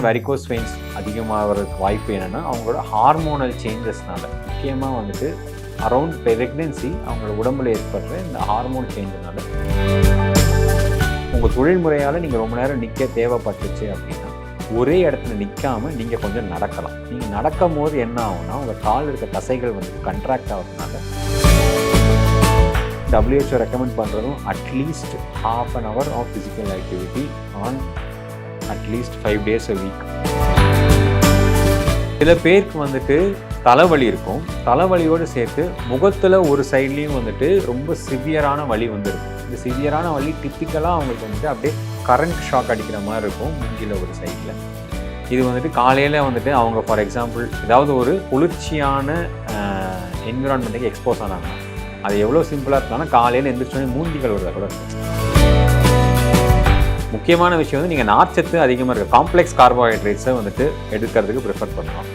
பேருக்கு varicose veins அதிகமாகிறதுக்கு வாய்ப்பு என்னென்னா அவங்களோட ஹார்மோனல் சேஞ்சஸ்னால. முக்கியமாக வந்துட்டு அரவுண்ட் ப்ரெக்னென்சி அவங்களோட உடம்புல ஏற்படுற இந்த ஹார்மோன் சேஞ்சஸ்னால. உங்கள் தொழில்முறையால் நீங்கள் ரொம்ப நேரம் நிற்க தேவைப்பட்டுச்சு அப்படின்னா ஒரே இடத்துல நிற்காமல் நீங்கள் கொஞ்சம் நடக்கலாம். நீங்கள் நடக்கும் போது என்ன ஆகும்னா உங்கள் கால் இருக்க தசைகள் வந்துட்டு கண்ட்ராக்ட் ஆகிறதுனால WHO ரெக்கமெண்ட் பண்ணுறதும் at least ½ an hour of physical activity on at least 5 days a week. சில பேருக்கு வந்துட்டு தலைவலி இருக்கும். தலைவலியோடு சேர்த்து முகத்தில் ஒரு சைட்லேயும் வந்துட்டு ரொம்ப சிவியரான வலி வந்துருக்கும். இந்த சிவியரான வலி டிப்பிக்கலாக அவங்களுக்கு வந்துட்டு அப்படியே கரண்ட் ஷாக் அடிக்கிற மாதிரி இருக்கும் மூஞ்சியில் ஒரு சைடில். இது வந்துட்டு காலையில் வந்துட்டு அவங்க ஃபார் எக்ஸாம்பிள் ஏதாவது ஒரு குளிர்ச்சியான என்விரான்மெண்ட்டுக்கு எக்ஸ்போஸ் ஆனாங்க. அது எவ்வளோ சிம்பிளாக இருக்காங்கன்னா காலையில் எந்திரிச்சோடனே மூஞ்சிகள் வருதா கூட இருக்கும். முக்கியமான விஷயம் வந்து நீங்கள் நார்ச்சத்து அதிகமாக இருக்குது காம்ப்ளெக்ஸ் கார்போஹைட்ரேட்ஸை வந்துட்டு எடுக்கிறதுக்கு ப்ரிஃபர் பண்ணலாம்.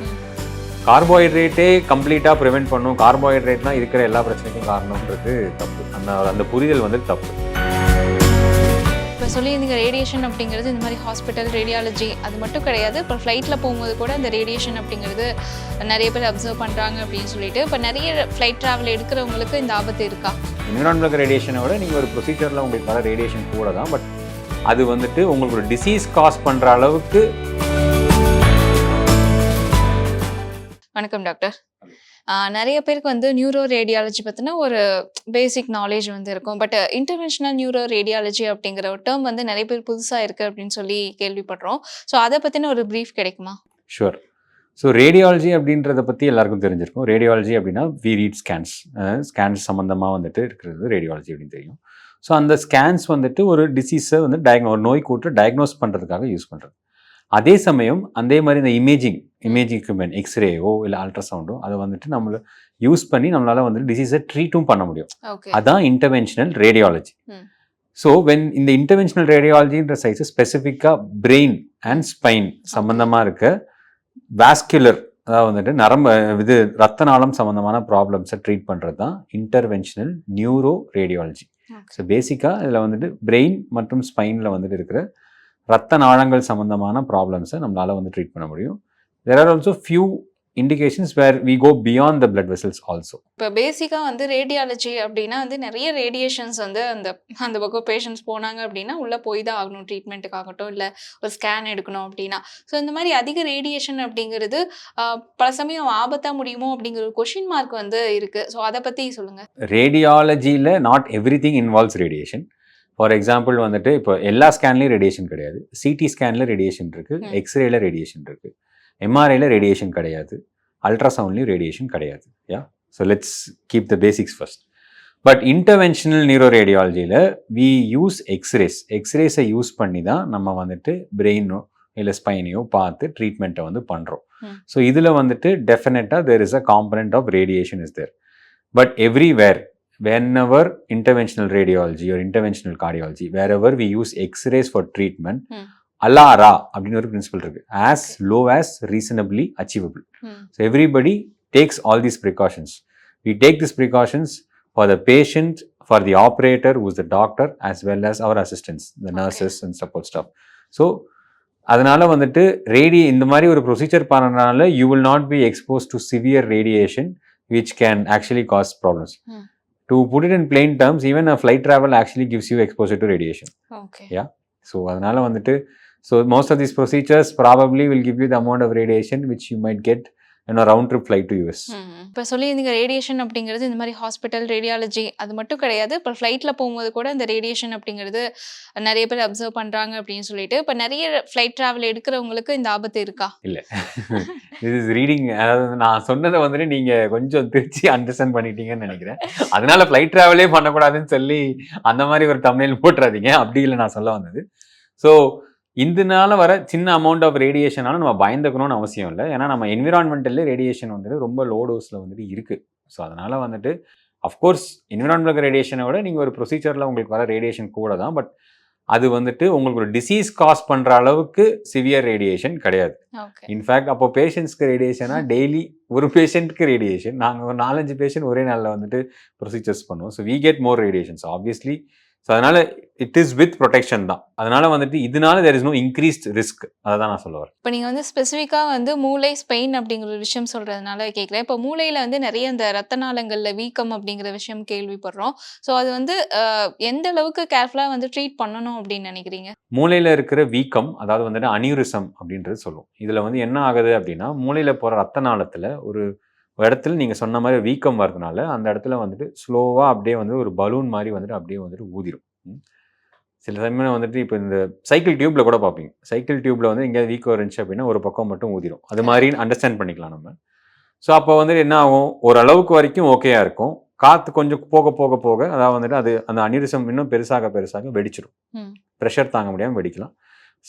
கார்போஹைட்ரேட்டே கம்ப்ளீட்டாக ப்ரிவெண்ட் பண்ணும். கார்போஹைட்ரேட் தான் இருக்கிற எல்லா பிரச்சனைக்கும் காரணம்ன்றது தப்பு. அந்த புரிதல் வந்து தப்பு. இப்போ சொல்லியிருந்தீங்க ரேடியேஷன் அப்படிங்கிறது இந்த மாதிரி ஹாஸ்பிட்டல் ரேடியாலஜி அது மட்டும் கிடையாது. இப்போ ஃப்ளைட்டில் போகும்போது கூட இந்த ரேடியேஷன் அப்படிங்கிறது நிறைய பேர் அப்சர்வ் பண்ணுறாங்க அப்படின்னு சொல்லிட்டு இப்போ நிறைய ஃப்ளைட் ட்ராவல் எடுக்கிறவங்களுக்கு இந்த ஆபத்து இருக்கா? என்விரான்மெண்டல் ரேடியேஷனை விட நீங்கள் ஒரு ப்ரொசீஜரில் உங்களுக்கு வர ரேடியேஷன் கூட தான். பட் அது வந்துட்டு உங்களுக்கு ஒரு டிசீஸ் காஸ் பண்ணுற அளவுக்கு. வணக்கம் டாக்டர். நிறைய பேருக்கு வந்து நியூரோ ரேடியாலஜி பற்றின ஒரு பேசிக் நாலேஜ் வந்து இருக்கும். பட் இன்டர்வென்ஷனல் நியூரோ ரேடியாலஜி அப்படிங்கிற ஒரு டேர்ம் வந்து நிறைய பேர் புதுசாக இருக்குது அப்படின்னு சொல்லி கேள்விப்படுறோம். ஸோ அதை பற்றின ஒரு ப்ரீஃப் கிடைக்குமா? ஷுர். ஸோ ரேடியாலஜி அப்படின்றத பற்றி எல்லாருக்கும் தெரிஞ்சிருக்கும். ரேடியாலஜி அப்படின்னா வி ரீட் ஸ்கேன்ஸ் சம்மந்தமாக வந்துட்டு இருக்கிறது ரேடியாலஜி அப்படின்னு தெரியும். ஸோ அந்த ஸ்கேன்ஸ் வந்துட்டு ஒரு டிசீஸை வந்து ஒரு நோய் கூட்டு டயக்னோஸ் பண்ணுறதுக்காக யூஸ் பண்ணுறது. அதே சமயம் அதே மாதிரி இந்த இமேஜிங் எக்யூப்மெண்ட் எக்ஸ்ரேவோ இல்லை அல்ட்ராசவுண்டோ அதை வந்துட்டு நம்மளை யூஸ் பண்ணி நம்மளால் வந்துட்டு டிசீஸை ட்ரீட்டும் பண்ண முடியும். அதான் இன்டர்வென்ஷனல் ரேடியாலஜி. ஸோ இந்த இன்டர்வென்ஷனல் ரேடியாலஜின்ற சைஸ் ஸ்பெசிஃபிக்காக பிரெயின் அண்ட் ஸ்பைன் சம்மந்தமாக இருக்க வாஸ்குலர் அதாவது வந்துட்டு ரத்த நாளம் சம்மந்தமான ப்ராப்ளம்ஸை ட்ரீட் பண்ணுறது தான் இன்டர்வென்ஷனல் நியூரோ ரேடியாலஜி. ஸோ பேசிக்காக இதில் வந்துட்டு பிரெயின் மற்றும் ஸ்பைனில் வந்துட்டு இருக்கிற ரத்த நாளங்கள் சம்மந்தமான ப்ராப்ளம்ஸை நம்மளால் வந்து ட்ரீட் பண்ண முடியும். There are also few indications where we go beyond the blood vessels also. இப்போ பேசிக்காக வந்து ரேடியாலஜி அப்படின்னா வந்து நிறைய ரேடியேஷன்ஸ் வந்து அந்த பக்கம் பேஷண்ட்ஸ் போனாங்க அப்படின்னா உள்ளே போய் தான் ஆகணும் ட்ரீட்மெண்ட்டுக்காகட்டும் இல்லை ஒரு ஸ்கேன் எடுக்கணும் அப்படின்னா. ஸோ இந்த மாதிரி அதிக ரேடியேஷன் அப்படிங்கிறது பல சமயம் ஆபத்தாக முடியுமோ அப்படிங்கிற ஒரு கொஷின் மார்க் வந்து இருக்குது. ஸோ அதை பற்றி சொல்லுங்கள். ரேடியாலஜியில் not everything involves radiation. For example வந்துட்டு இப்போ எல்லா ஸ்கேன்லேயும் ரேடியேஷன் கிடையாது. சிடி ஸ்கேனில் ரேடியேஷன் இருக்குது, எக்ஸ்ரேல ரேடியேஷன் இருக்குது, எம்ஆர்ஐயில் ரேடியேஷன் கிடையாது, அல்ட்ராசவுண்ட்லேயும் ரேடியேஷன் கிடையாது. So let's keep the basics first. But interventional neuro ரேடியாலஜியில் வி யூஸ் எக்ஸ்ரேஸை யூஸ் பண்ணி தான் நம்ம வந்துட்டு பிரெயினோ இல்லை ஸ்பைனையோ பார்த்து ட்ரீட்மெண்ட்டை வந்து பண்ணுறோம். ஸோ இதில் வந்துட்டு டெஃபினட்டாக there is a component of radiation is there. But everywhere whenever interventional radiology or interventional cardiology, wherever we use x-rays for treatment, ALARA அப்படின்னு ஒரு பிரின்சிபல் இருக்கு, as low as reasonably achievable. So everybody takes all these precautions. We take these precautions for the patient, for the operator who is the doctor, as well as our assistants, the nurses and support staff. So அதனால வந்துட்டு இந்த மாதிரி ஒரு procedure பண்ணனால you will not be exposed to severe radiation which can actually cause problems. To put it in plain terms, even a flight travel actually gives you exposure to radiation. Okay. Yeah. So அதனால வந்துட்டு most of these procedures probably will give you the amount of radiation which you might get in a round trip flight to US. இப்போ சொல்லியிருந்தீங்க radiation அப்படிங்கிறது இந்த மாதிரி hospital radiology அது மட்டும் கிடையாது. இப்போ ஃப்ளைட்டில் போகும்போது கூட இந்த ரேடியேஷன் அப்படிங்கிறது நிறைய பேர் அப்சர்வ் பண்ணுறாங்க அப்படின்னு சொல்லிட்டு இப்போ நிறைய ஃப்ளைட் ட்ராவல் எடுக்கிறவங்களுக்கு இந்த ஆபத்து இருக்கா? இல்லை, இது இஸ் ரீடிங். அதாவது நான் சொன்னதை வந்துட்டு நீங்கள் கொஞ்சம் திருச்சி அண்டர்ஸ்டாண்ட் பண்ணிட்டீங்கன்னு நினைக்கிறேன். அதனால ஃப்ளைட் ட்ராவலே பண்ணக்கூடாதுன்னு சொல்லி அந்த மாதிரி ஒரு தமிழில் போட்டுறாதீங்க. அப்படி இல்லை நான் சொல்ல வந்தது. ஸோ இதனால வர சின்ன அமௌண்ட் ஆஃப் ரேடியேஷனாலும் நம்ம பயந்துக்கணும்னு அவசியம் இல்லை. ஏன்னா நம்ம என்விரான்மெண்டல்லே ரேடியேஷன் வந்துட்டு ரொம்ப லோ டோஸில் வந்துட்டு இருக்குது. ஸோ அதனால் வந்துட்டு அஃப்கோர்ஸ் என்விரான்மெண்டல் ரேடியேஷனை விட நீங்கள் ஒரு ப்ரொசீஜரில் உங்களுக்கு வர ரேடியேஷன் கூட தான். பட் அது வந்துட்டு உங்களுக்கு ஒரு டிசீஸ் காஸ் பண்ணுற அளவுக்கு சிவியர் ரேடியேஷன் கிடையாது. இன்ஃபேக்ட் அப்போ பேஷண்ட்ஸ்க்கு ரேடியேஷனாக டெய்லி ஒரு பேஷண்ட்க்கு ரேடியேஷன், நாங்கள் ஒரு 4-5 பேஷண்ட் ஒரே நாளில் வந்துட்டு ப்ரொசீஜர்ஸ் பண்ணுவோம். So we get more radiation. So obviously so அதனால இட் இஸ் வித் ப்ரொடெக்ஷன் தான். அதனால வந்துட்டு இதனால there is no increased risk. அதை தான் நான் சொல்ல வரேன். இப்போ நீங்கள் வந்து ஸ்பெசிஃபிக்காக வந்து மூளை ஸ்பெயின் அப்படிங்கிற ஒரு விஷயம் சொல்கிறதுனால கேட்குறேன். இப்போ மூளையில் வந்து நிறைய இந்த ரத்த நாளங்களில் வீக்கம் அப்படிங்கிற விஷயம் கேள்விப்படுறோம். ஸோ அது வந்து எந்த அளவுக்கு கேர்ஃபுல்லாக வந்து ட்ரீட் பண்ணணும் அப்படின்னு நினைக்கிறீங்க? மூளையில் இருக்கிற வீக்கம், அதாவது வந்துட்டு அனியூரிசம் அப்படின்றது சொல்லுவோம். இதில் வந்து என்ன ஆகுது அப்படின்னா, மூளையில் போகிற ரத்த நாளத்தில் ஒரு இடத்துல நீங்கள் சொன்ன மாதிரி வீக்கம் வரதுனால அந்த இடத்துல வந்துட்டு ஸ்லோவாக அப்படியே வந்து ஒரு பலூன் மாதிரி வந்துட்டு அப்படியே வந்துட்டு ஊதிரும். சில சமயம் வந்துட்டு இப்போ இந்த சைக்கிள் டியூப்பில் கூட பார்ப்பீங்க. சைக்கிள் டியூப்பில் வந்து எங்கேயாவது வீக்கம் இருந்துச்சு அப்படின்னா ஒரு பக்கம் மட்டும் ஊதிரும். அது மாதிரி அண்டர்ஸ்டாண்ட் பண்ணிக்கலாம் நம்ம. ஸோ அப்போ வந்துட்டு என்ன ஆகும், ஓரளவுக்கு வரைக்கும் ஓகேயா இருக்கும். காற்று கொஞ்சம் போக போக போக அதாவது வந்துட்டு அது அந்த அனியூரிசம் இன்னும் பெருசாக பெருசாக வெடிச்சிடும். ப்ரெஷர் தாங்க முடியாமல் வெடிக்கலாம்.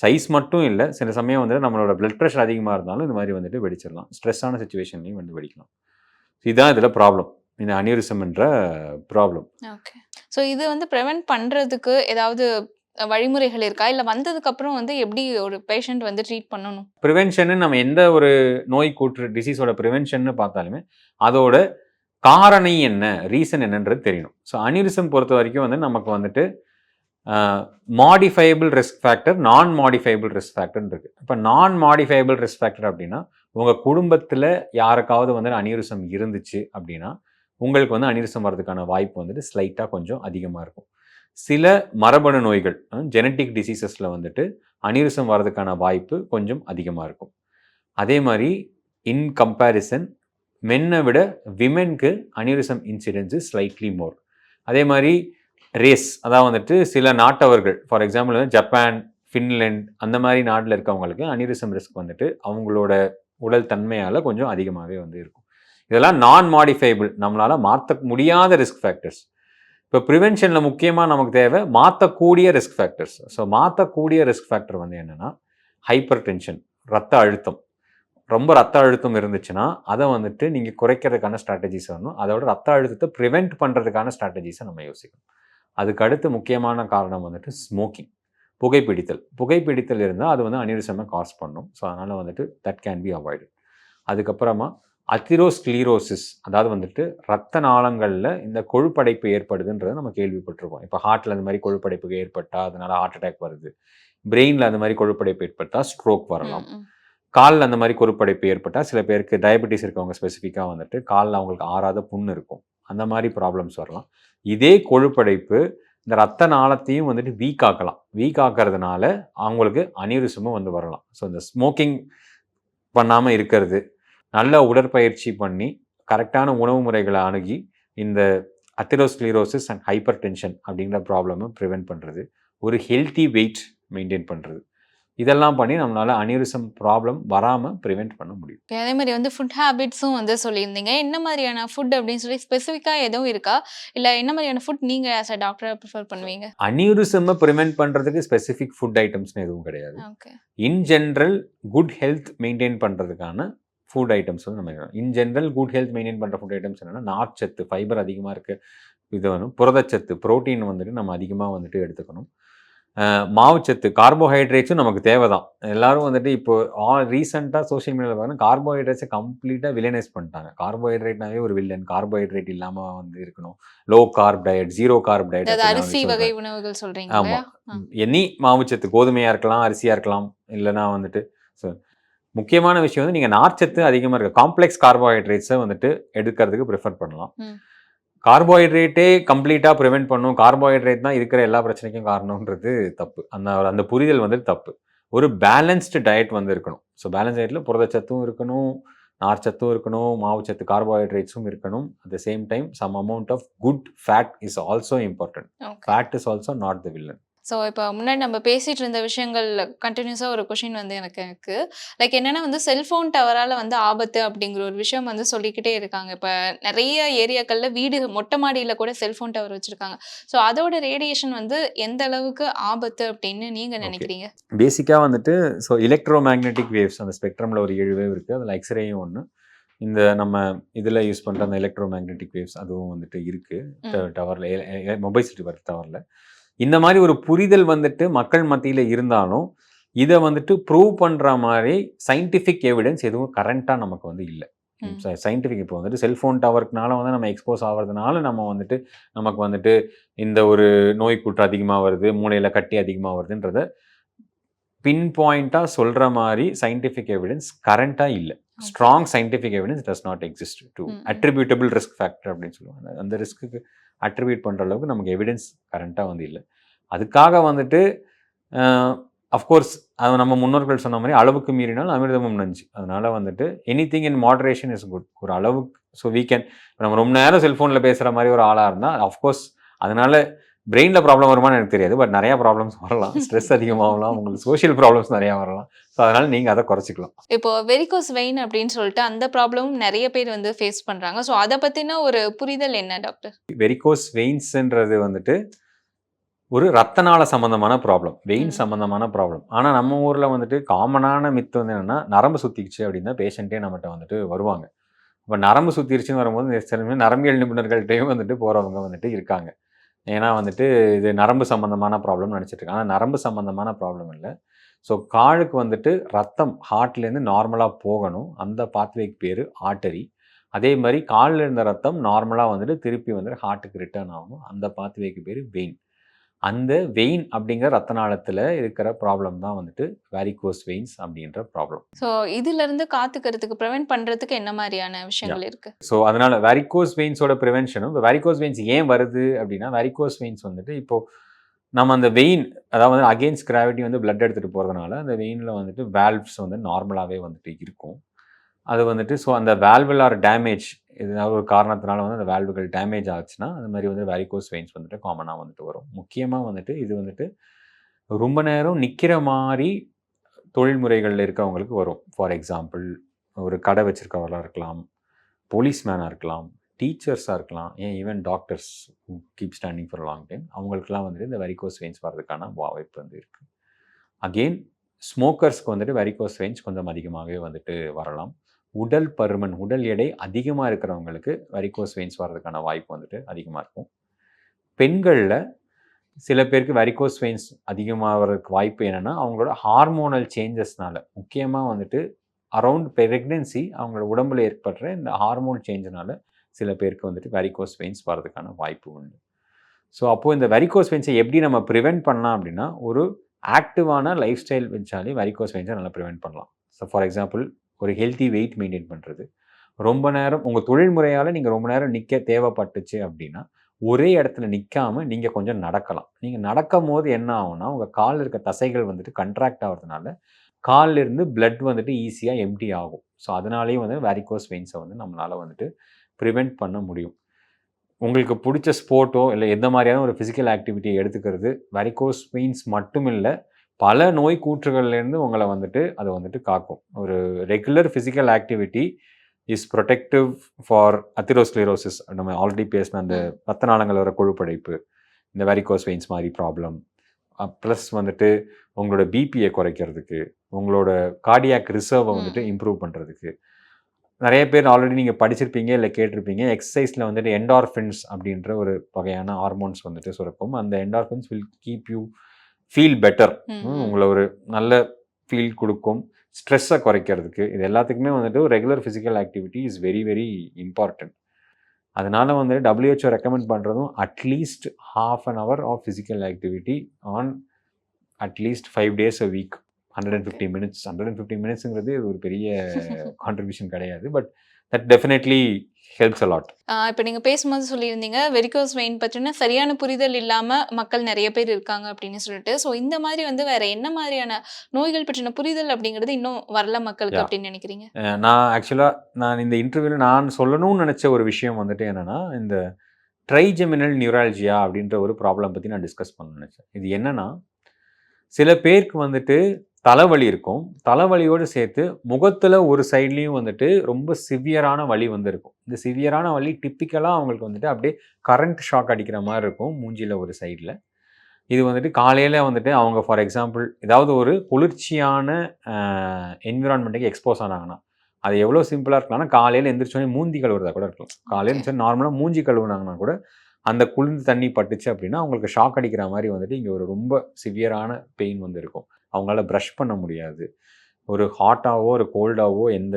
சைஸ் மட்டும் இல்லை, சில சமயம் வந்துட்டு நம்மளோட பிளட் ப்ரெஷர் அதிகமாக இருந்தாலும் இந்த மாதிரி வந்துட்டு வெடிச்சிடலாம். ஸ்ட்ரெஸ்ஸான சுச்சுவேஷன்லையும் வந்து வெடிக்கலாம். இதுதான் இதில் ப்ராப்ளம், இந்த அனியூரிசம்ன்ற ப்ராப்ளம். ஓகே. ஸோ இது வந்து ப்ரிவென்ட் பண்ணுறதுக்கு ஏதாவது வழிமுறைகள் இருக்கா? இல்லை வந்ததுக்கப்புறம் வந்து எப்படி ஒரு பேஷண்ட் வந்து ட்ரீட் பண்ணணும்? ப்ரிவென்ஷன் நம்ம எந்த ஒரு நோய் கூற்று டிசீஸோட ப்ரிவென்ஷன் பார்த்தாலுமே அதோட காரணம் என்ன, ரீசன் என்னன்றது தெரியணும். ஸோ அனியூரிசம் பொறுத்த வரைக்கும் வந்து நமக்கு வந்துட்டு மாடிஃபைபிள் ரிஸ்க் ஃபேக்டர், நான் மாடிஃபைபிள் ரிஸ்க் ஃபேக்டர்னு இருக்குது. இப்போ நான் மாடிஃபைபிள் ரிஸ்க் ஃபேக்டர் அப்படின்னா உங்கள் குடும்பத்தில் யாருக்காவது வந்து அனியூரிசம் இருந்துச்சு அப்படின்னா உங்களுக்கு வந்து அனியூரிசம் வர்றதுக்கான வாய்ப்பு வந்துட்டு ஸ்லைட்டாக கொஞ்சம் அதிகமாக இருக்கும். சில மரபணு நோய்கள், ஜெனட்டிக் டிசீசஸில் வந்துட்டு அனியூரிசம் வர்றதுக்கான வாய்ப்பு கொஞ்சம் அதிகமாக இருக்கும். அதே மாதிரி இன் கம்பேரிசன் மென்னை விட விமென்க்கு அனியூரிசம் இன்சிடென்ட்ஸு ஸ்லைட்லி மோர். அதே மாதிரி ரேஸ், அதாவது வந்துட்டு சில நாட்டவர்கள், ஃபார் எக்ஸாம்பிள் வந்து ஜப்பான், ஃபின்லேண்ட் அந்த மாதிரி நாட்டில் இருக்கவங்களுக்கு அனியூரிசம் ரிஸ்க் வந்துட்டு அவங்களோட உடல் தன்மையால் கொஞ்சம் அதிகமாகவே வந்து இருக்கும். இதெல்லாம் நான் மாடிஃபைபிள், நம்மளால் மாற்ற முடியாத ரிஸ்க் ஃபேக்டர்ஸ். இப்போ ப்ரிவென்ஷனில் முக்கியமாக நமக்கு தேவை மாற்றக்கூடிய ரிஸ்க் ஃபேக்டர்ஸ். ஸோ மாற்றக்கூடிய ரிஸ்க் ஃபேக்டர் வந்து என்னென்னா ஹைப்பர் டென்ஷன், ரத்த அழுத்தம். ரொம்ப ரத்த அழுத்தம் இருந்துச்சுன்னா அதை வந்துட்டு நீங்கள் குறைக்கிறதுக்கான ஸ்ட்ராட்டஜிஸ் வரணும். அதோட ரத்த அழுத்தத்தை ப்ரிவெண்ட் பண்ணுறதுக்கான ஸ்ட்ராட்டஜிஸை நம்ம யோசிக்கணும். அதுக்கு அடுத்து முக்கியமான காரணம் வந்துட்டு ஸ்மோக்கிங், புகைப்பிடித்தல். புகைப்பிடித்தல் இருந்தால் அது வந்து அனியூரிசமை காஸ் பண்ணும். ஸோ அதனால் வந்துட்டு தட் கேன் பி அவாய்டு. அதுக்கப்புறமா அத்திரோஸ்க்ளீரோசிஸ், அதாவது வந்துட்டு ரத்த நாளங்களில் இந்த கொழுப்படைப்பு ஏற்படுதுன்றதை நம்ம கேள்விப்பட்டிருக்கோம். இப்போ ஹார்ட்டில் அந்த மாதிரி கொழுப்படைப்பு ஏற்பட்டால் அதனால் ஹார்ட் அட்டாக் வருது. பிரெயினில் அந்த மாதிரி கொழுப்படைப்பு ஏற்பட்டால் ஸ்ட்ரோக் வரலாம். காலில் அந்த மாதிரி கொழுப்படைப்பு ஏற்பட்டால் சில பேருக்கு டயபெட்டிஸ் இருக்கவங்க ஸ்பெசிஃபிக்காக வந்துட்டு காலில் அவங்களுக்கு ஆறாத புண்ணு இருக்கும், அந்த மாதிரி ப்ராப்ளம்ஸ் வரலாம். இதே கொழுப்படைப்பு இந்த ரத்த நாளத்தையும் வந்துட்டு வீக் ஆக்கலாம். வீக் ஆக்கிறதுனால அவங்களுக்கு அனியூரிசமும் வந்து வரலாம். ஸோ இந்த ஸ்மோக்கிங் பண்ணாமல் இருக்கிறது, நல்ல உடற்பயிற்சி பண்ணி கரெக்டான உணவு முறைகளை அணுகி இந்த அத்திரோஸ்க்ளீரோசிஸ் அண்ட் ஹைப்பர் டென்ஷன் அப்படிங்கிற ப்ராப்ளமை ப்ரிவென்ட் பண்ணுறது, ஒரு ஹெல்த்தி வெயிட் மெயின்டைன் பண்ணுறது, இதெல்லாம் பண்ணி நம்மளால் அனியூரிசம் ப்ராப்ளம் வராமல் ப்ரிவெண்ட் பண்ண முடியும். அதே மாதிரி வந்து ஃபுட் ஹேபிட்ஸும் வந்து சொல்லியிருந்தீங்க. என்ன மாதிரியான ஃபுட் அப்படின்னு சொல்லி ஸ்பெசிஃபிக்காக எதுவும் இருக்கா? இல்லை என்ன மாதிரியான ஃபுட் நீங்கள் ஆஸ் அ டாக்டராக ப்ரிஃபர் பண்ணுவீங்க? அனியூரிசமை ப்ரிவெண்ட் பண்ணுறதுக்கு ஸ்பெசிஃபிக் ஃபுட் ஐட்டம்ஸ்னு எதுவும் கிடையாது. Okay. In general good health maintain பண்ணுறதுக்கான ஃபுட் ஐட்டம்ஸ் வந்து நம்ம in general good health maintain பண்ணுற ஃபுட் ஐட்டம்ஸ் என்னென்னா நார்ச்சத்து, ஃபைபர் அதிகமாக இருக்குது, இது வேணும். புரதச்சத்து, ப்ரோட்டீன் வந்துட்டு நம்ம அதிகமாக வந்துட்டு எடுத்துக்கணும். மாவுச்சத்து, கார்போஹைட்ரேட்ஸும் நமக்கு தேவை தான். எல்லோரும் வந்துட்டு இப்போ ரீசெண்டாக சோஷியல் மீடியாவில் பார்த்தீங்கன்னா கார்போஹைட்ரேட்ஸை கம்ப்ளீட்டாக வில்லனைஸ் பண்ணிட்டாங்க. கார்போஹைட்ரேட்னாவே ஒரு வில்லன், கார்போஹைட்ரேட் இல்லாமல் வந்து இருக்கணும், low corp diet, zero corp diet. அரிசி வகை உணவுகள் சொல்கிறீங்க? ஆமாம், எனி மாவுச்சத்து, கோதுமையாக இருக்கலாம், அரிசியாக இருக்கலாம், இல்லைனா வந்துட்டு ஸோ முக்கியமான விஷயம் வந்து நீங்கள் நார்ச்சத்து அதிகமாக இருக்க காம்ப்ளெக்ஸ் கார்போஹைட்ரேட்ஸை வந்துட்டு எடுக்கிறதுக்கு ப்ரிஃபர் பண்ணலாம். கார்போஹைட்ரேட்டே கம்ப்ளீட்டாக ப்ரிவெண்ட் பண்ணும், கார்போஹைட்ரேட் தான் இருக்கிற எல்லா பிரச்சனைக்கும் காரணம்ன்றது தப்பு. அந்த புரிதல் வந்து தப்பு. ஒரு பேலன்ஸ்டு டயட் வந்து இருக்கணும். ஸோ பேலன்ஸ் டயட்டில் புரதச்சத்தும் இருக்கணும், நார்ச்சத்தும் இருக்கணும், மாவுச்சத்து கார்போஹைட்ரேட்ஸும் இருக்கணும். At the same time some amount of good fat is also important. Fat is also not the villain. So இப்போ முன்னாடி நம்ம பேசிகிட்டு இருந்த விஷயங்கள் கண்டினியூஸாக ஒரு கொஷின் வந்து எனக்கு லைக் என்னென்னா வந்து செல்ஃபோன் டவரால் வந்து ஆபத்து அப்படிங்கிற ஒரு விஷயம் வந்து சொல்லிக்கிட்டே இருக்காங்க. இப்போ நிறைய ஏரியாக்களில் வீடு மொட்டை மாடியில் கூட செல்ஃபோன் டவர் வச்சுருக்காங்க. ஸோ அதோட ரேடியேஷன் வந்து எந்த அளவுக்கு ஆபத்து அப்படின்னு நீங்கள் நினைக்கிறீங்க? பேசிக்காக வந்துட்டு ஸோ எலக்ட்ரோ மேக்னெட்டிக் வேவ்ஸ், அந்த ஸ்பெக்ட்ரமில் ஒரு 7 வேவ் இருக்குது. அதில் எக்ஸ்ரேயும் ஒன்று, இந்த நம்ம இதில் யூஸ் பண்ணுற அந்த எலக்ட்ரோ மேக்னெட்டிக் வேவ்ஸ் அதுவும் வந்துட்டு இருக்குது டவரில், மொபைல் நெட்வொர்க் டவரில். இந்த மாதிரி ஒரு புரிதல் வந்துட்டு மக்கள் மத்தியில் இருந்தாலும் இதை வந்துட்டு ப்ரூவ் பண்ணுற மாதிரி சயின்டிஃபிக் எவிடன்ஸ் எதுவும் கரண்ட்டாக நமக்கு வந்து இல்லை. சயின்டிஃபிக் இப்போ வந்துட்டு செல்ஃபோன் டவர்க்குனால வந்து நம்ம எக்ஸ்போஸ் ஆகிறதுனால நம்ம வந்துட்டு நமக்கு வந்துட்டு இந்த ஒரு நோய் கூற்று அதிகமாக வருது, மூளையில் கட்டி அதிகமாக வருதுன்றத பின் பாயிண்ட்டாக சொல்கிற மாதிரி சயின்டிஃபிக் எவிடன்ஸ் கரண்ட்டாக இல்லை. Strong scientific evidence does not exist to attributable risk factor அப்படின்னு சொல்லுவாங்க. அந்த ரிஸ்க்கு அட்ரிபியூட் பண்ணுற அளவுக்கு நமக்கு எவிடன்ஸ் கரண்ட்டாக வந்து இல்லை. அதுக்காக வந்துட்டு அஃப்கோர்ஸ் அது நம்ம முன்னோர்கள் சொன்ன மாதிரி அளவுக்கு மீறினால் அமிர்தமும் நஞ்சு. அதனால் வந்துட்டு anything in moderation is good. ஒரு அளவுக்கு ஸோ வீக்கெண்ட் நம்ம ரொம்ப நேரம் செல்ஃபோனில் பேசுகிற மாதிரி ஒரு ஆளாக இருந்தால் அஃப்கோர்ஸ் அதனால் பிரெயினில் ப்ராப்ளம் வருமானு எனக்கு தெரியாது. பட் நிறையா ப்ராப்ளம்ஸ் வரலாம். ஸ்ட்ரெஸ் அதிகமாகலாம், உங்களுக்கு சோஷியல் ப்ராப்ளம்ஸ் நிறையா வரலாம். ஸோ அதனால் நீங்கள் அதை குறைச்சிக்கலாம். இப்போ வெரிகோஸ் வெயின் அப்படின்னு சொல்லிட்டு அந்த ப்ராப்ளமும் நிறைய பேர் வந்து ஃபேஸ் பண்ணுறாங்க. ஸோ அதை பற்றின ஒரு புரிதல் என்ன டாக்டர்? வெரிகோஸ் வெயின்ஸ்ன்றது வந்துட்டு ஒரு ரத்த நாள சம்மந்தமான ப்ராப்ளம், வெயின் சம்மந்தமான ப்ராப்ளம். ஆனால் நம்ம ஊரில் வந்துட்டு காமனான மித்து வந்து என்னென்னா நரம்பு சுற்றிக்குச்சு அப்படின்னு தான் பேஷண்ட்டே நம்மகிட்ட வந்துட்டு வருவாங்க. இப்போ நரம்பு சுற்றிருச்சுன்னு வரும்போது சில நரம்பியல் நிபுணர்கள்ட்டையும் வந்துட்டு போகிறவங்க வந்துட்டு இருக்காங்க. ஏன்னா வந்துட்டு இது நரம்பு சம்மந்தமான ப்ராப்ளம்னு நினச்சிட்டு இருக்காங்க. ஆனால் நரம்பு சம்மந்தமான ப்ராப்ளம் இல்லை. ஸோ காலுக்கு வந்துட்டு ரத்தம் ஹார்ட்லேருந்து நார்மலாக போகணும். அந்த பாத்வேக்கு பேர் ஆர்டரி. அதே மாதிரி காலில் இருந்த ரத்தம் நார்மலாக வந்துட்டு திருப்பி வந்துட்டு ஹார்ட்டுக்கு ரிட்டர்ன் ஆகணும். அந்த பாத்வேக்கு பேர் வெயின். அந்த வெயின் அப்படிங்கிற ரத்த நாளத்தில் இருக்கிற ப்ராப்ளம் தான் வந்துட்டு வேரிகோஸ் வெயின்ஸ் அப்படின்ற ப்ராப்ளம். ஸோ இதிலிருந்து காத்துக்கிறதுக்கு ப்ரிவென்ட் பண்ணுறதுக்கு என்ன மாதிரியான விஷயங்கள் இருக்குது? ஸோ அதனால் வேரிகோஸ் வெயின்ஸோட ப்ரிவென்ஷனும் இப்போ வேரிகோஸ் வெயின்ஸ் ஏன் வருது அப்படின்னா வேரிகோஸ் வெயின்ஸ் வந்துட்டு இப்போது நம்ம அந்த வெயின் அதாவது அகெயின்ஸ்ட் கிராவிட்டி வந்து பிளட் எடுத்துகிட்டு போகிறதுனால அந்த வெயினில் வந்துட்டு வேல்வ்ஸ் வந்து நார்மலாகவே வந்துட்டு இருக்கும். அது வந்துட்டு ஸோ அந்த வேல்வுலார் டேமேஜ் ஏதாவது ஒரு காரணத்தினால வந்து அந்த வேல்வுகள் டேமேஜ் ஆச்சுன்னா அது மாதிரி வந்து வேரிகோஸ் வெயின்ஸ் வந்துட்டு காமனாக வந்துட்டு வரும். முக்கியமாக வந்துட்டு இது வந்துட்டு ரொம்ப நேரம் நிற்கிற மாதிரி தொழில்முறைகளில் இருக்கிறவங்களுக்கு வரும். ஃபார் எக்ஸாம்பிள் ஒரு கடை வச்சுருக்கவர்களாக இருக்கலாம், போலீஸ்மேனாக இருக்கலாம், டீச்சர்ஸாக இருக்கலாம், ஏன் even doctors keep standing for long time அவங்களுக்குலாம் வந்துட்டு இந்த வெரிகோஸ் வெயின்ஸ் வர்றதுக்கான வாய்ப்பு வந்து இருக்குது. அகெயின் ஸ்மோக்கர்ஸ்க்கு வந்துட்டு வெரிகோஸ் வெயின்ஸ் கொஞ்சம் அதிகமாகவே வந்துட்டு வரலாம். உடல் பருமன், உடல் எடை அதிகமாக இருக்கிறவங்களுக்கு வெரிகோஸ் வெயின்ஸ் வர்றதுக்கான வாய்ப்பு வந்துட்டு அதிகமாக இருக்கும். பெண்களில் சில பேருக்கு வெரிகோஸ் வெயின்ஸ் அதிகமாகிறதுக்கு வாய்ப்பு என்னென்னா அவங்களோட ஹார்மோனல் சேஞ்சஸ்னால, முக்கியமாக வந்துட்டு அரவுண்ட் ப்ரெக்னென்சி அவங்களோட உடம்புல ஏற்படுற இந்த ஹார்மோன் சேஞ்சினால சில பேருக்கு வந்துட்டு வெரிகோஸ் வெயின்ஸ் வர்றதுக்கான வாய்ப்பு உண்டு. ஸோ அப்போது இந்த வெரிகோஸ் வெயின்ஸை எப்படி நம்ம ப்ரிவெண்ட் பண்ணலாம் அப்படின்னா ஒரு ஆக்டிவான லைஃப் ஸ்டைல் வச்சாலே வெரிகோஸ் வெயின்ஸை நல்லா ப்ரிவெண்ட் பண்ணலாம். ஸோ ஃபார் எக்ஸாம்பிள் ஒரு ஹெல்த்தி வெயிட் மெயின்டைன் பண்ணுறது, ரொம்ப நேரம் உங்கள் தொழில்முறையால் நீங்கள் ரொம்ப நேரம் நிற்க தேவைப்பட்டுச்சு அப்படின்னா ஒரே இடத்துல நிற்காமல் நீங்கள் கொஞ்சம் நடக்கலாம். நீங்கள் நடக்கும் போது என்ன ஆகும்னா உங்கள் காலில் இருக்க தசைகள் வந்துட்டு கண்ட்ராக்ட் ஆகிறதுனால காலில் இருந்து பிளட் வந்துட்டு ஈஸியாக எம்டி ஆகும். ஸோ அதனாலேயும் வந்து வேரிகோஸ் வெயின்ஸை வந்து நம்மளால் வந்துட்டு ப்ரிவெண்ட் பண்ண முடியும். உங்களுக்கு பிடிச்ச ஸ்போர்ட்டோ இல்லை எந்த மாதிரியான ஒரு ஃபிசிக்கல் ஆக்டிவிட்டியை எடுத்துக்கிறது வேரிகோஸ் வெயின்ஸ் மட்டும் இல்லை, பல நோய் கூற்றுகள்லேருந்து உங்களை வந்துட்டு அதை வந்துட்டு காக்கும். ஒரு regular physical activity is protective for atherosclerosis. நம்ம ஆல்ரெடி பேசின அந்த ரத்த நாளங்கள் வர கொழுப்படைப்பு, இந்த வெரிகோஸ் வெயின்ஸ் மாதிரி ப்ராப்ளம், ப்ளஸ் வந்துட்டு உங்களோட பிபியை குறைக்கிறதுக்கு, உங்களோட கார்டியாக் ரிசர்வை வந்துட்டு இம்ப்ரூவ் பண்ணுறதுக்கு. நிறைய பேர் ஆல்ரெடி நீங்கள் படிச்சிருப்பீங்க இல்லை கேட்டிருப்பீங்க, எக்ஸசைஸில் வந்துட்டு என்டார்ஃபின்ஸ் அப்படின்ற ஒரு வகையான ஹார்மோன்ஸ் வந்துட்டு சுரக்கும். அந்த endorphins will keep you feel better. உங்களை ஒரு நல்ல ஃபீல் கொடுக்கும். ஸ்ட்ரெஸ்ஸை குறைக்கிறதுக்கு இது எல்லாத்துக்குமே வந்துட்டு regular physical activity is very very important. அதனால வந்துட்டு WHO ரெக்கமெண்ட் பண்ணுறதும் at least ½ an hour of physical activity on at least 5 days a week. 150 minutes. 150 minutesங்கிறது ஒரு பெரிய கான்ட்ரிபியூஷன் கிடையாது. But that definitely helps a lot. இப்போ நீங்கள் பேசும்போது சொல்லியிருந்தீங்க வெரிகோஸ் வெயின் பற்றின சரியான புரிதல் இல்லாமல் மக்கள் நிறைய பேர் இருக்காங்க அப்படின்னு சொல்லிட்டு. ஸோ இந்த மாதிரி வந்து வேற என்ன மாதிரியான நோய்கள் பற்றின புரிதல் அப்படிங்கிறது இன்னும் வரல மக்களுக்கு அப்படின்னு நினைக்கிறீங்க? நான் இந்த இன்டர்வியூவில் நான் சொல்லணும்னு நினச்ச ஒரு விஷயம் வந்துட்டு என்னென்னா இந்த ட்ரைஜெமினல் நியூரால்ஜியா அப்படின்ற ஒரு ப்ராப்ளம் பற்றி நான் டிஸ்கஸ் பண்ண நினச்சேன். இது என்னென்னா சில பேருக்கு வந்துட்டு தலைவலி இருக்கும், தலைவலியோடு சேர்த்து முகத்தில் ஒரு சைட்லேயும் வந்துட்டு ரொம்ப சிவியரான வலி வந்து இருக்கும். இந்த சிவியரான வலி டிப்பிக்கலாக அவங்களுக்கு வந்துட்டு அப்படியே கரண்ட் ஷாக் அடிக்கிற மாதிரி இருக்கும் மூஞ்சியில் ஒரு சைடில். இது வந்துட்டு காலையில் வந்துட்டு அவங்க ஃபார் எக்ஸாம்பிள் ஏதாவது ஒரு குளிர்ச்சியான என்விரான்மெண்ட்டுக்கு எக்ஸ்போஸ் ஆனாங்கன்னா, அது எவ்வளோ சிம்பிளாக இருக்கலாம்னா காலையில் எந்திரிச்சோடனே மூஞ்சி கழுவுறதா கூட இருக்கலாம். காலையில் இருந்துச்சு நார்மலாக மூஞ்சி கழுவுனாங்கன்னா கூட அந்த குளிர்ந்து தண்ணி பட்டுச்சு அப்படின்னா அவங்களுக்கு ஷாக் அடிக்கிற மாதிரி வந்துட்டு இங்கே ஒரு ரொம்ப சிவியரான பெயின் வந்து இருக்கும். அவங்களால ப்ரஷ் பண்ண முடியாது, ஒரு ஹாட்டாவோ ஒரு கோல்டாவோ எந்த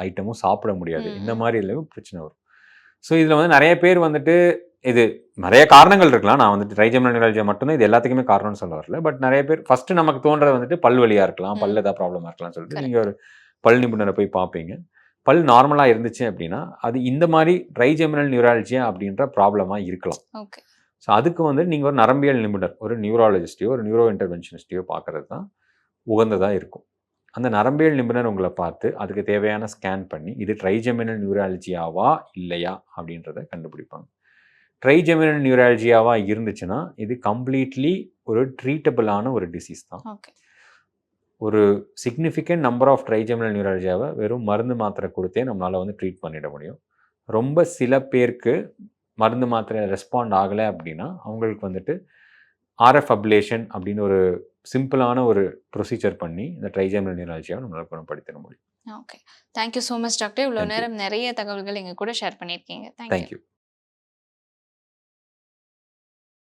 ஐட்டமும் சாப்பிட முடியாது. இந்த ம். மாதிரி இதுல பிரச்சனை வரும். ஸோ இதில் வந்து நிறைய பேர் வந்துட்டு இது நிறைய காரணங்கள் இருக்கலாம். நான் வந்துட்டு ட்ரைஜெமினல் நியூராலஜியா மட்டும் தான் இது எல்லாத்துக்குமே காரணம்னு சொல்ல வரல. பட் நிறைய பேர் ஃபர்ஸ்ட் நமக்கு தோன்றது வந்துட்டு பல் வலியா இருக்கலாம், ம். பல்ல ஏதாவது ப்ராப்ளமா இருக்கலாம்னு சொல்லிட்டு நீங்க கரெக்ட். ஒரு பல் நிபுணரை போய் பார்ப்பீங்க. பல் நார்மலா இருந்துச்சு அப்படின்னா, அது இந்த மாதிரி ட்ரைஜெமினல் நியூராலஜியா அப்படின்ற ப்ராப்ளமா இருக்கலாம். ஓகே. ஸோ அதுக்கு வந்து நீங்க ஒரு நரம்பியல் நிபுணர், ஒரு நியூராலஜிஸ்ட்டையோ, ஒரு நியூரோ இன்டர்வென்ஷனிஸ்ட்டையோ பார்க்கறது தான் உகந்ததா இருக்கும். அந்த நரம்பியல் நிபுணர் உங்கள பார்த்து, அதுக்கு தேவையான ஸ்கேன் பண்ணி, இது ட்ரைஜெமினல் நியூராலஜியாவா? இல்லையா? அப்படின்றத கண்டுபிடிப்பாங்க. ட்ரைஜெமினல் நியூராலஜியாவா இருந்துச்சுன்னா, இது கம்ப்ளீட்லி ஒரு ட்ரீட்டபிளான ஒரு டிசீஸ் தான். ஓகே. ஒரு சிக்னிஃபிகன்ட் நம்பர் ஆஃப் ட்ரைஜெமினல் நியூராலஜியாவ வெறும் மருந்து மாத்திரை குடுத்தே நம்மளால வந்து ட்ரீட் பண்ணிட முடியும். ரொம்ப சில பேருக்கு மருந்து மாத்திரை ரெஸ்பாண்ட் ஆகல அப்படின்னா, அவங்களுக்கு வந்துட்டு ஆர்எஃப் அப்ளேஷன் அப்படின்னு ஒரு சிம்பிளான ஒரு ப்ரொசீஜர் பண்ணி, இந்த ட்ரைஜெமினல் நியூராலஜியாவ நம்மளால குணப்படுத்திட முடியும். Okay. Thank you so much doctor. இவ்வளோ தேங்க் யூ. நேரம் நிறைய தகவல்கள் எங்க கூட ஷேர் பண்ணியிருக்கீங்க. Thank you. Thank you.